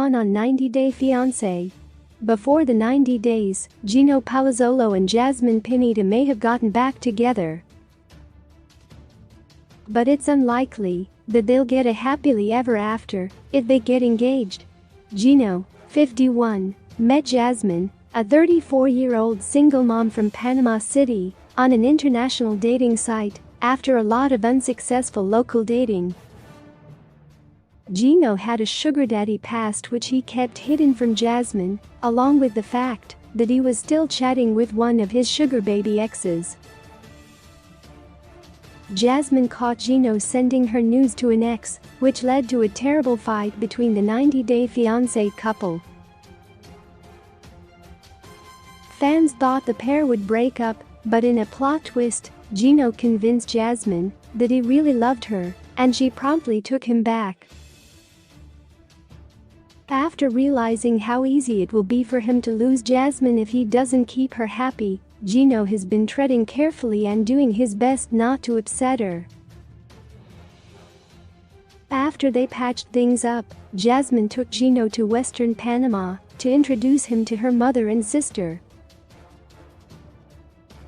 gone on 90-day fiancé. Before the 90 days, Gino Palazzolo and Jasmine Pineda may have gotten back together. But it's unlikely that they'll get a happily ever after if they get engaged. Gino, 51, met Jasmine, a 34-year-old single mom from Panama City, on an international dating site after a lot of unsuccessful local dating. Gino had a sugar daddy past which he kept hidden from Jasmine, along with the fact that he was still chatting with one of his sugar baby exes. Jasmine caught Gino sending her nudes to an ex, which led to a terrible fight between the 90-day fiancé couple. Fans thought the pair would break up, but in a plot twist, Gino convinced Jasmine that he really loved her, and she promptly took him back. After realizing how easy it will be for him to lose Jasmine if he doesn't keep her happy, Gino has been treading carefully and doing his best not to upset her. After they patched things up, Jasmine took Gino to Western Panama to introduce him to her mother and sister.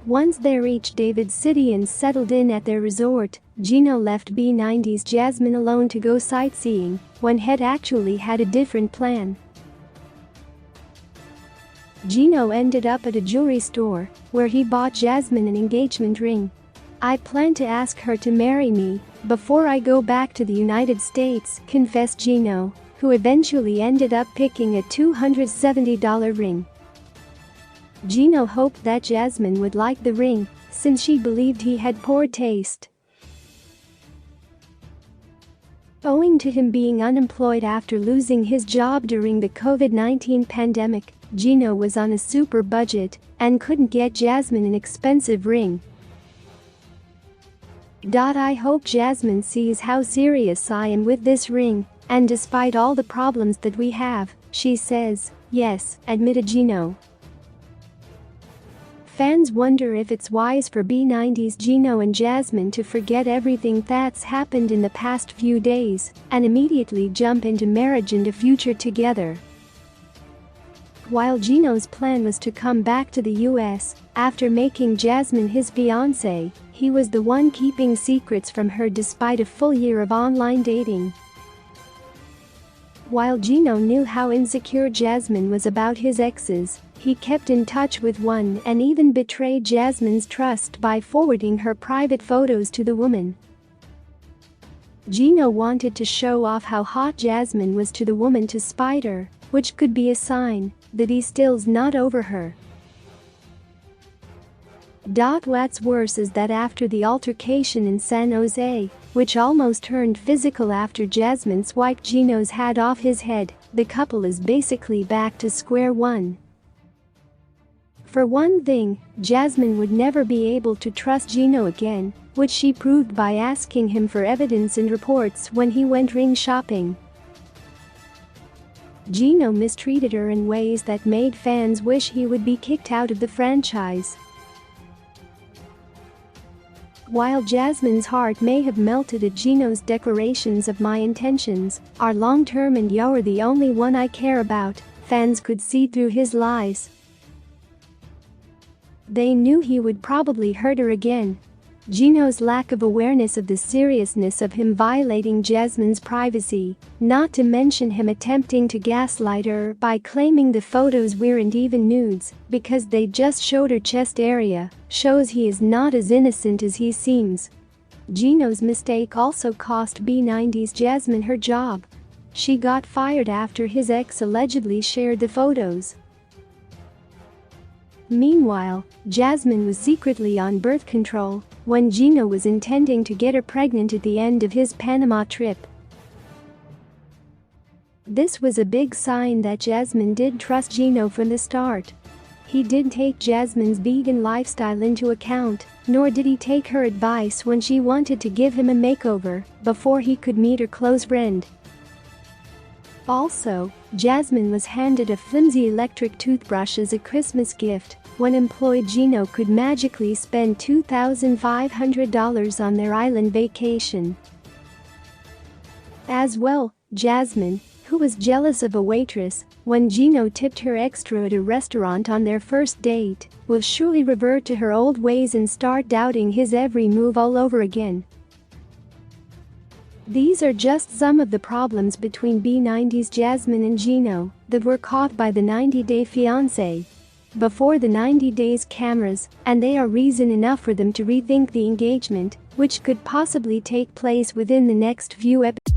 Once they reached David City and settled in at their resort, Gino left B90's Jasmine alone to go sightseeing when Head actually had a different plan. Gino ended up at a jewelry store where he bought Jasmine an engagement ring. "I plan to ask her to marry me before I go back to the United States," confessed Gino, who eventually ended up picking a $270 ring. Gino hoped that Jasmine would like the ring, since she believed he had poor taste. Owing to him being unemployed after losing his job during the COVID-19 pandemic, Gino was on a super budget and couldn't get Jasmine an expensive ring. "I hope Jasmine sees how serious I am with this ring, and despite all the problems that we have, she says yes," admitted Gino. Fans wonder if it's wise for B90's Gino and Jasmine to forget everything that's happened in the past few days and immediately jump into marriage and a future together. While Gino's plan was to come back to the US after making Jasmine his fiancée, he was the one keeping secrets from her despite a full year of online dating. While Gino knew how insecure Jasmine was about his exes, he kept in touch with one and even betrayed Jasmine's trust by forwarding her private photos to the woman. Gino wanted to show off how hot Jasmine was to the woman to spite her, which could be a sign that he still's not over her. What's worse is that after the altercation in San Jose, which almost turned physical after Jasmine swiped Gino's hat off his head, the couple is basically back to square one. For one thing, Jasmine would never be able to trust Gino again, which she proved by asking him for evidence and reports when he went ring shopping. Gino mistreated her in ways that made fans wish he would be kicked out of the franchise. While Jasmine's heart may have melted at Gino's declarations of "my intentions are long-term and you're the only one I care about," fans could see through his lies. They knew he would probably hurt her again. Gino's lack of awareness of the seriousness of him violating Jasmine's privacy, not to mention him attempting to gaslight her by claiming the photos weren't even nudes because they just showed her chest area, shows he is not as innocent as he seems. Gino's mistake also cost B90's Jasmine her job. She got fired after his ex allegedly shared the photos. Meanwhile, Jasmine was secretly on birth control when Gino was intending to get her pregnant at the end of his Panama trip. This was a big sign that Jasmine did trust Gino from the start. He didn't take Jasmine's vegan lifestyle into account, nor did he take her advice when she wanted to give him a makeover before he could meet her close friend. Also, Jasmine was handed a flimsy electric toothbrush as a Christmas gift when employed Gino could magically spend $2,500 on their island vacation. As well, Jasmine, who was jealous of a waitress when Gino tipped her extra at a restaurant on their first date, will surely revert to her old ways and start doubting his every move all over again. These are just some of the problems between B90's Jasmine and Gino that were caught by the 90-day fiancé before the 90 days cameras, and they are reason enough for them to rethink the engagement, which could possibly take place within the next few episodes.